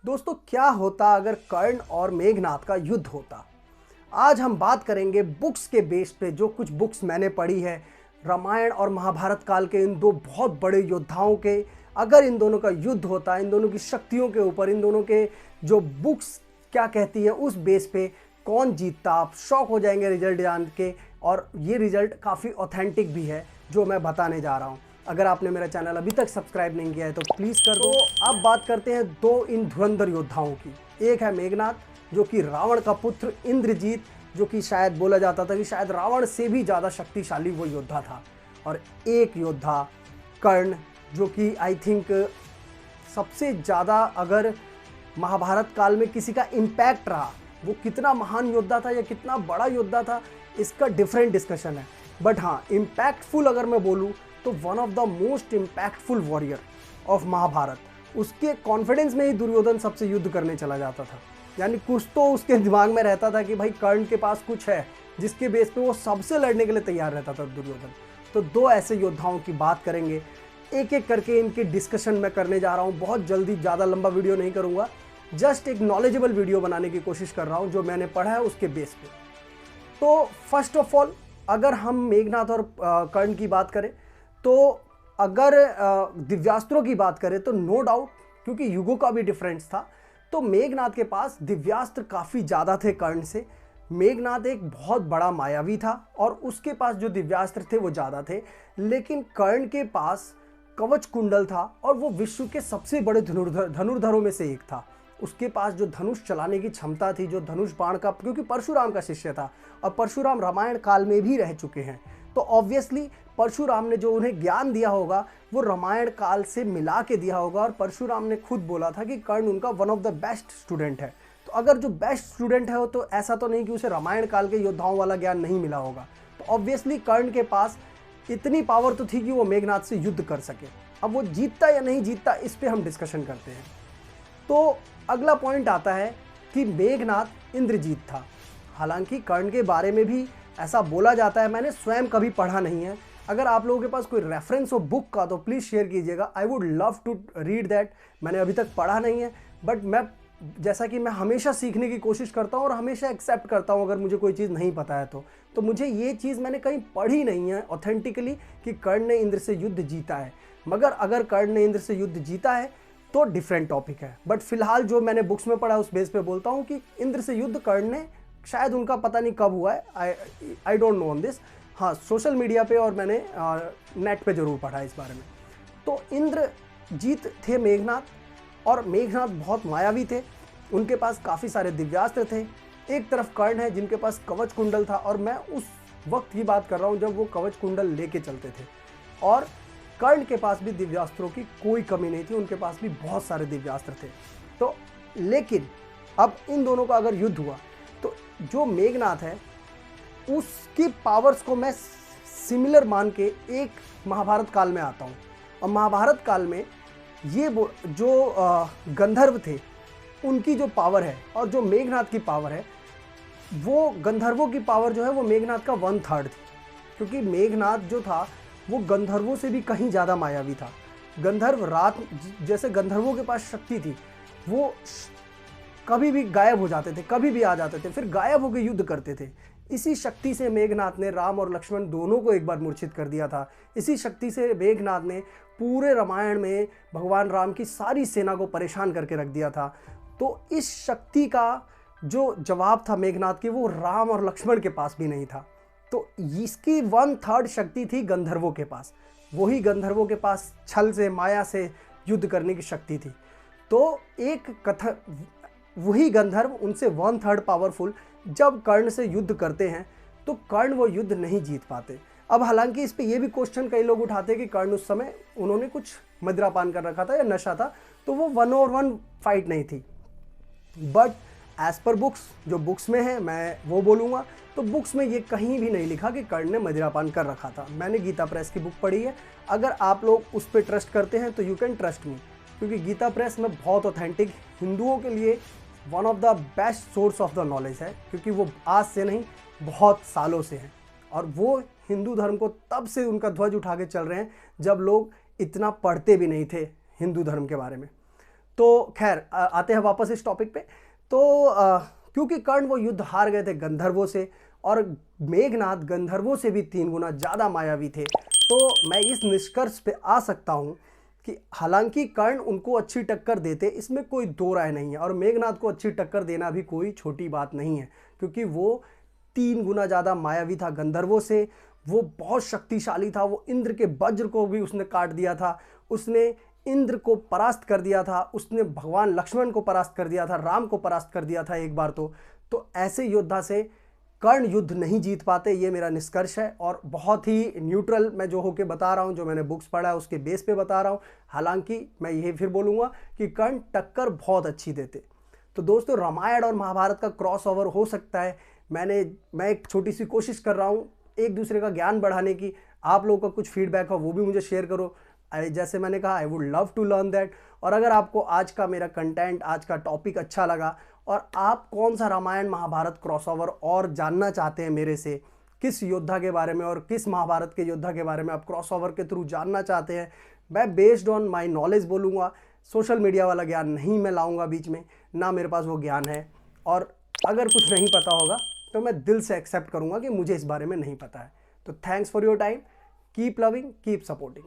दोस्तों, क्या होता अगर कर्ण और मेघनाद का युद्ध होता। आज हम बात करेंगे बुक्स के बेस पे, जो कुछ बुक्स मैंने पढ़ी है रामायण और महाभारत काल के इन दो बहुत बड़े योद्धाओं के। अगर इन दोनों का युद्ध होता, इन दोनों की शक्तियों के ऊपर, इन दोनों के जो बुक्स क्या कहती है उस बेस पे कौन जीतता, आप शॉक हो जाएंगे रिजल्ट जान के। और ये रिजल्ट काफ़ी ऑथेंटिक भी है जो मैं बताने जा रहा हूँ। अगर आपने मेरा चैनल अभी तक सब्सक्राइब नहीं किया है तो प्लीज़ कर दो। अब बात करते हैं दो इन धुरंधर योद्धाओं की। एक है मेघनाद, जो कि रावण का पुत्र इंद्रजीत, जो कि शायद बोला जाता था कि शायद रावण से भी ज़्यादा शक्तिशाली वो योद्धा था। और एक योद्धा कर्ण, जो कि आई थिंक सबसे ज़्यादा, अगर महाभारत काल में किसी का इम्पैक्ट रहा, वो कितना महान योद्धा था या कितना बड़ा योद्धा था, इसका डिफरेंट डिस्कशन है। बट हाँ, इम्पैक्टफुल अगर मैं बोलूँ तो one of the most impactful warrior of Mahabharat. उसके कॉन्फिडेंस में ही दुर्योधन सबसे युद्ध करने चला जाता था। यानी कुछ तो उसके दिमाग में रहता था कि भाई कर्ण के पास कुछ है जिसके बेस पे वो सबसे लड़ने के लिए तैयार रहता था दुर्योधन। तो दो ऐसे योद्धाओं की बात करेंगे, एक एक करके इनके डिस्कशन मैं करने जा रहा हूँ। बहुत जल्दी, ज़्यादा लंबा वीडियो नहीं करूँगा, जस्ट एक नॉलेजेबल वीडियो बनाने की कोशिश कर रहा हूँ जो मैंने पढ़ा है उसके बेस पे। तो फर्स्ट ऑफ ऑल, अगर हम मेघनाद और कर्ण की बात करें, तो अगर दिव्यास्त्रों की बात करें तो नो डाउट, क्योंकि युगों का भी डिफरेंस था, तो मेघनाद के पास दिव्यास्त्र काफ़ी ज़्यादा थे कर्ण से। मेघनाद एक बहुत बड़ा मायावी था और उसके पास जो दिव्यास्त्र थे वो ज़्यादा थे। लेकिन कर्ण के पास कवच कुंडल था और वो विश्व के सबसे बड़े धनुर्धरों में से एक था। उसके पास जो धनुष चलाने की क्षमता थी, जो धनुष बाण का, क्योंकि परशुराम का शिष्य था और परशुराम रामायण काल में भी रह चुके हैं, तो ऑब्वियसली परशुराम ने जो उन्हें ज्ञान दिया होगा वो रामायण काल से मिला के दिया होगा। और परशुराम ने खुद बोला था कि कर्ण उनका one of the best student है। तो अगर जो बेस्ट स्टूडेंट है वो, तो ऐसा तो नहीं कि उसे रामायण काल के योद्धाओं वाला ज्ञान नहीं मिला होगा। तो ऑब्वियसली कर्ण के पास इतनी पावर तो थी कि वो मेघनाद से युद्ध कर सके। अब वो जीतता या नहीं जीतता, इस पर हम डिस्कशन करते हैं। तो अगला पॉइंट आता है कि मेघनाद इंद्रजीत था। हालांकि कर्ण के बारे में भी ऐसा बोला जाता है, मैंने स्वयं कभी पढ़ा नहीं है। अगर आप लोगों के पास कोई रेफरेंस हो बुक का तो प्लीज़ शेयर कीजिएगा, I would love to read that. मैंने अभी तक पढ़ा नहीं है, बट जैसा कि मैं हमेशा सीखने की कोशिश करता हूँ और हमेशा एक्सेप्ट करता हूँ अगर मुझे कोई चीज़ नहीं पता है तो मुझे ये चीज़ मैंने कहीं पढ़ी नहीं है ऑथेंटिकली कि कर्ण ने इंद्र से युद्ध जीता है। मगर अगर कर्ण ने इंद्र से युद्ध जीता है तो डिफरेंट टॉपिक है। बट फिलहाल जो मैंने बुक्स में पढ़ा उस बेस पे बोलता हूँ कि इंद्र से युद्ध कर्ण ने, शायद उनका पता नहीं कब हुआ है, I don't know on this. हाँ, सोशल मीडिया पे और मैंने नेट पे ज़रूर पढ़ा है इस बारे में। तो इंद्रजीत थे मेघनाद, और मेघनाद बहुत मायावी थे। उनके पास काफ़ी सारे दिव्यास्त्र थे। एक तरफ कर्ण है जिनके पास कवच कुंडल था, और मैं उस वक्त की बात कर रहा हूँ जब वो कवच कुंडल लेके चलते थे। और कर्ण के पास भी दिव्यास्त्रों की कोई कमी नहीं थी, उनके पास भी बहुत सारे दिव्यास्त्र थे। तो लेकिन अब इन दोनों का अगर युद्ध हुआ तो जो मेघनाद है उसकी पावर्स को मैं सिमिलर मान के एक महाभारत काल में आता हूँ। और महाभारत काल में ये जो गंधर्व थे उनकी जो पावर है और जो मेघनाद की पावर है, वो गंधर्वों की पावर जो है वो मेघनाद का 1/3 थी। क्योंकि मेघनाद जो था वो गंधर्वों से भी कहीं ज़्यादा मायावी था। गंधर्व रात, जैसे गंधर्वों के पास शक्ति थी, वो कभी भी गायब हो जाते थे, कभी भी आ जाते थे, फिर गायब होकर युद्ध करते थे। इसी शक्ति से मेघनाद ने राम और लक्ष्मण दोनों को एक बार मूर्छित कर दिया था। इसी शक्ति से मेघनाद ने पूरे रामायण में भगवान राम की सारी सेना को परेशान करके रख दिया था। तो इस शक्ति का जो जवाब था मेघनाद की, वो राम और लक्ष्मण के पास भी नहीं था। तो इसकी 1/3 शक्ति थी गंधर्वों के पास। वही गंधर्वों के पास छल से, माया से युद्ध करने की शक्ति थी। तो एक कथा, वही गंधर्व उनसे 1/3 पावरफुल जब कर्ण से युद्ध करते हैं तो कर्ण वो युद्ध नहीं जीत पाते। अब हालांकि इस पे ये भी क्वेश्चन कई लोग उठाते हैं कि कर्ण उस समय उन्होंने कुछ मदिरापान कर रखा था या नशा था, तो वो 1-on-1 फाइट नहीं थी। बट एज पर बुक्स, जो बुक्स में है मैं वो बोलूँगा, तो बुक्स में ये कहीं भी नहीं लिखा कि कर्ण ने मदिरापान कर रखा था। मैंने गीता प्रेस की बुक पढ़ी है, अगर आप लोग उस पर ट्रस्ट करते हैं तो यू कैन ट्रस्ट मी, क्योंकि गीता प्रेस में बहुत ऑथेंटिक, हिंदुओं के लिए one of the best source of the knowledge है। क्योंकि वो आज से नहीं, बहुत सालों से है, और वो हिंदू धर्म को तब से उनका ध्वज उठा के चल रहे हैं जब लोग इतना पढ़ते भी नहीं थे हिंदू धर्म के बारे में। तो खैर आते हैं वापस इस टॉपिक पे। तो क्योंकि कर्ण वो युद्ध हार गए थे गंधर्वों से, और मेघनाद गंधर्वों से भी 3 गुना ज़्यादा मायावी थे, तो मैं इस निष्कर्ष पे आ सकता हूँ कि हालांकि कर्ण उनको अच्छी टक्कर देते, इसमें कोई दो राय नहीं है, और मेघनाद को अच्छी टक्कर देना भी कोई छोटी बात नहीं है, क्योंकि वो 3 गुना ज़्यादा मायावी था गंधर्वों से। वो बहुत शक्तिशाली था, वो इंद्र के वज्र को भी उसने काट दिया था, उसने इंद्र को परास्त कर दिया था, उसने भगवान लक्ष्मण को परास्त कर दिया था, राम को परास्त कर दिया था एक बार। तो ऐसे योद्धा से कर्ण युद्ध नहीं जीत पाते, ये मेरा निष्कर्ष है। और बहुत ही न्यूट्रल मैं जो होके बता रहा हूँ, जो मैंने बुक्स पढ़ा है उसके बेस पे बता रहा हूँ। हालांकि मैं ये फिर बोलूँगा कि कर्ण टक्कर बहुत अच्छी देते। तो दोस्तों, रामायण और महाभारत का क्रॉस ओवर हो सकता है। मैं एक छोटी सी कोशिश कर रहा हूँ एक दूसरे का ज्ञान बढ़ाने की। आप लोगों का कुछ फीडबैक हो वो भी मुझे शेयर करो। जैसे मैंने कहा, I would love to learn that. और अगर आपको आज का मेरा कंटेंट, आज का टॉपिक अच्छा लगा, और आप कौन सा रामायण महाभारत क्रॉसओवर और जानना चाहते हैं मेरे से, किस योद्धा के बारे में और किस महाभारत के योद्धा के बारे में आप क्रॉसओवर के थ्रू जानना चाहते हैं, मैं बेस्ड ऑन माई नॉलेज बोलूँगा। सोशल मीडिया वाला ज्ञान नहीं मैं लाऊंगा बीच में, ना मेरे पास वो ज्ञान है। और अगर कुछ नहीं पता होगा तो मैं दिल से एक्सेप्ट करूँगा कि मुझे इस बारे में नहीं पता है। तो thanks for your time, keep loving, keep supporting.